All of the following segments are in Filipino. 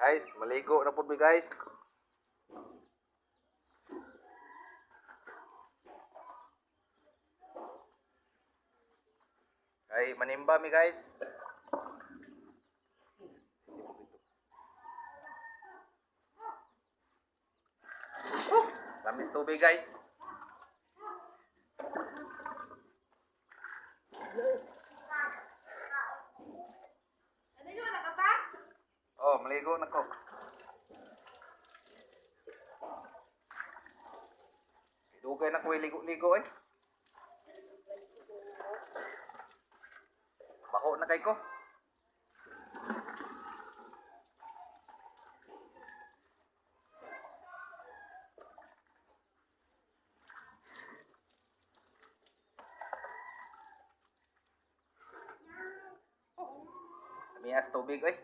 Guys, maligo na po mi guys. Ay, manimba mi guys. Lamis tubig guys. Oh, maligo na ko. Dugay na ko ligo-ligo eh. Bako na kay ko. Miyas tubig eh.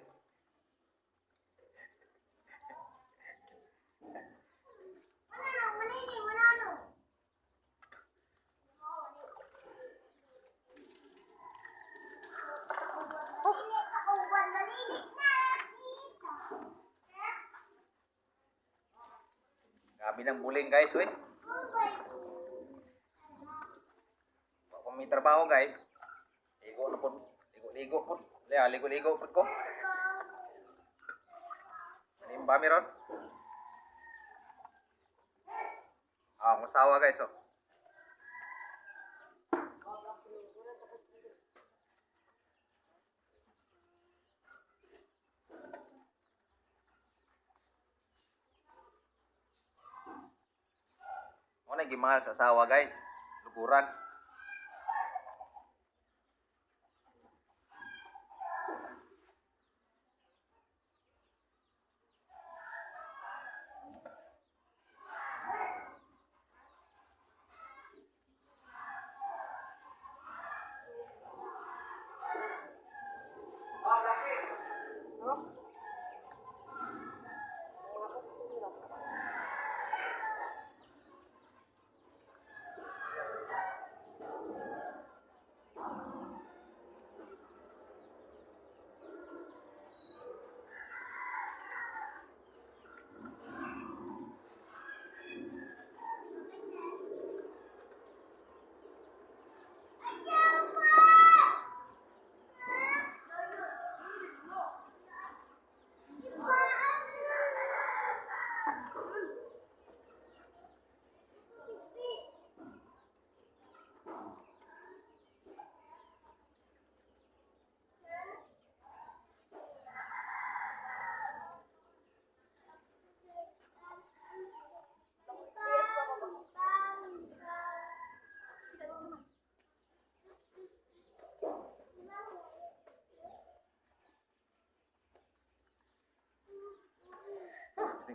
Gabi ng buling guys, we. Kung may trabaho guys, ligo na po. Ligo-ligo po. Ligo-ligo po ko. Manimba mi ron. Masawa guys, oh. Mo na gimahal sa asawa guys. Luguran.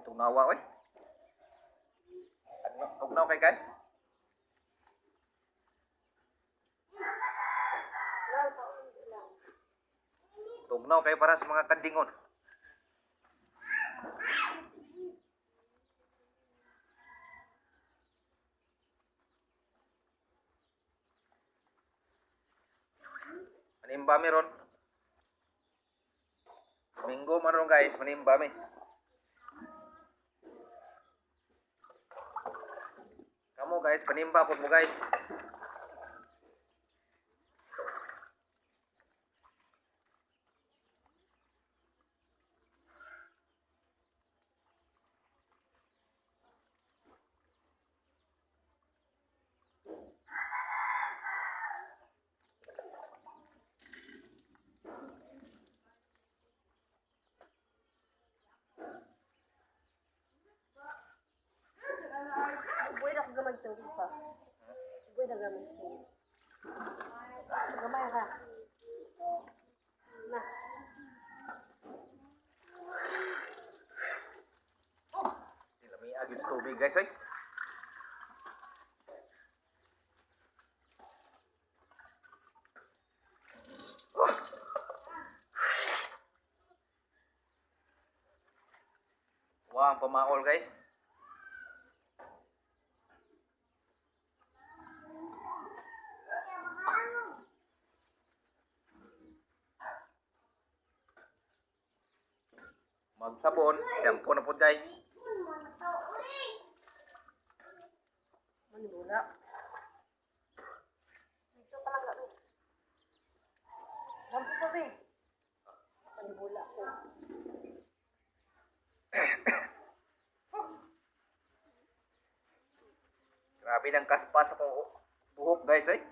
Tugnawa oy. Tugnaw kay guys. Tugnaw kay para sa mga kandingon. Manimba mi ron. Minggo man ron guys, manimba mi. Kamu guys, panimba po mo guys. Gue udah gamay sih. Gamay ka. Nah. Lami agad sa tubig guys oy. Wah, ang pamaol guys. Magsabon, shampoo na po guys. Manibula. Dito ka lang gawin. Sampo pa ba? Manibula ko. Grabe ng kaspas ako buhok guys eh.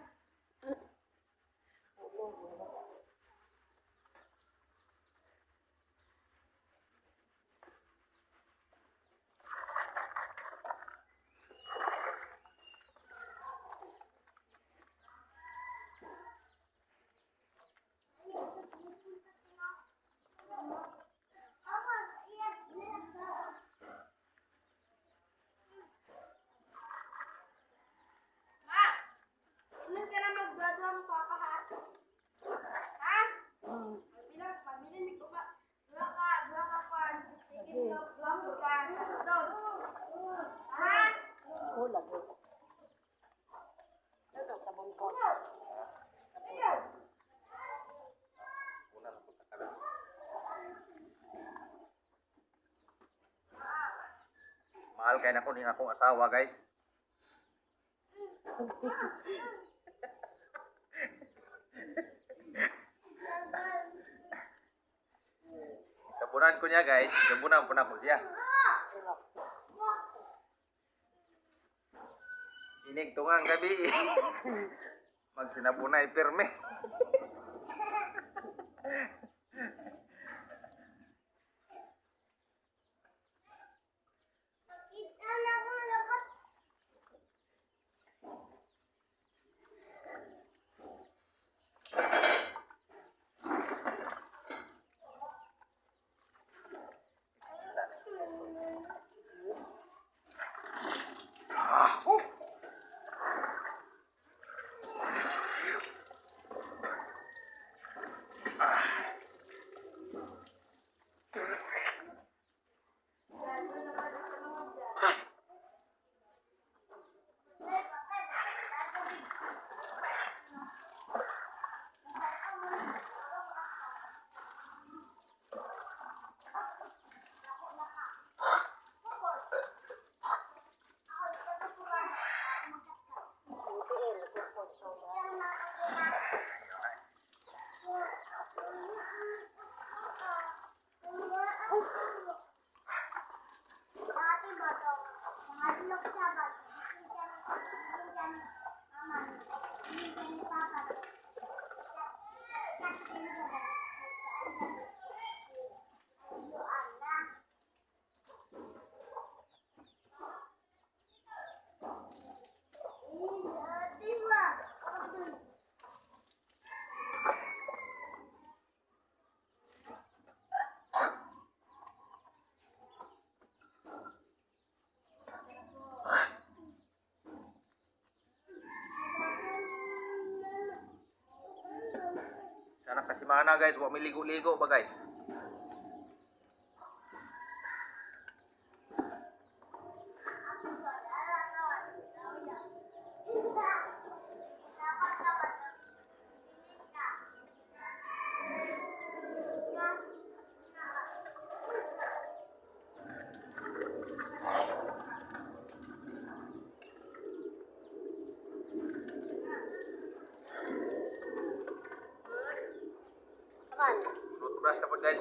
Oh, lagi. Ito, sabon ko. Mahal kay nako ning akong asawa guys. Sabunan ko niya guys, sabunan ko na po siya. Inig tungang gabi. Magsinabunay pirme. Sana kasi mana guys, wa may ligo-ligo ba guys? Aman. Toothbrush na po guys.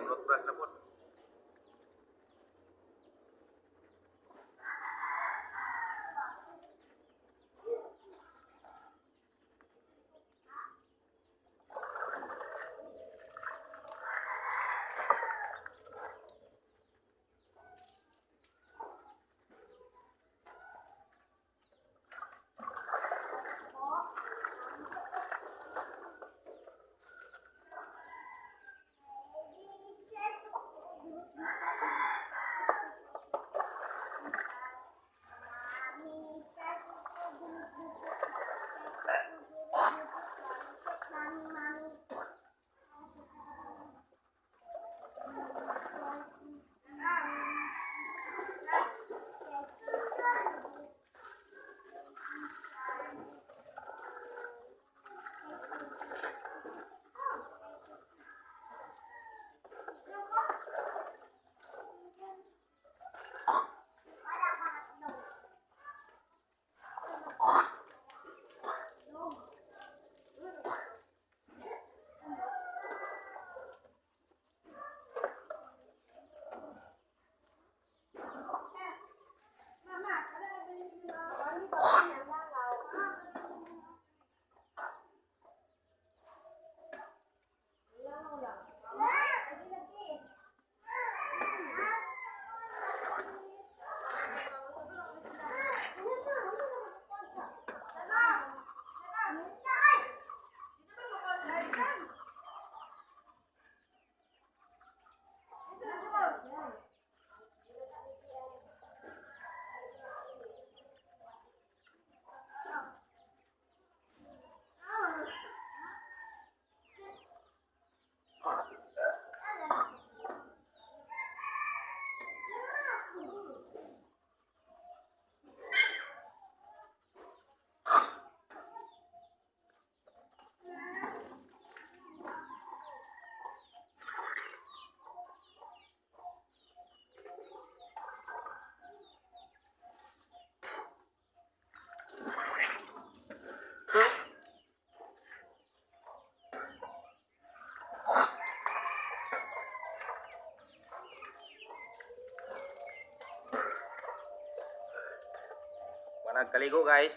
Managkaligo guys.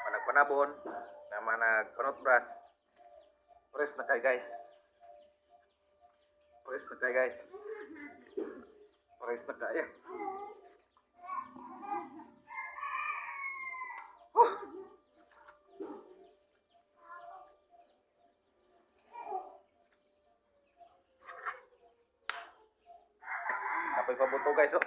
Managpanabon. Na managpanotbras. Press na kay guys. Press na kay guys. Press na kaya. Apoy pabuto guys oh.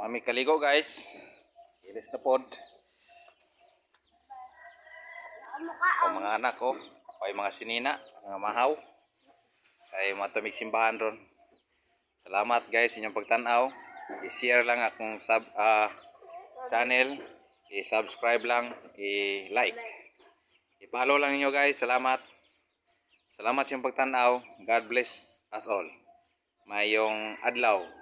Mami kaligo guys. Ilis na pod. Ang mga anak ko, ay mga sinina, mga mahaw. Ay mga tumig simbahan ron. Salamat guys inyong pagtanaw. I-share lang akong channel. I-subscribe lang, i-like. I-follow lang niyo guys. Salamat. Salamat yung pagtanaw. God bless us all. Mayong adlaw.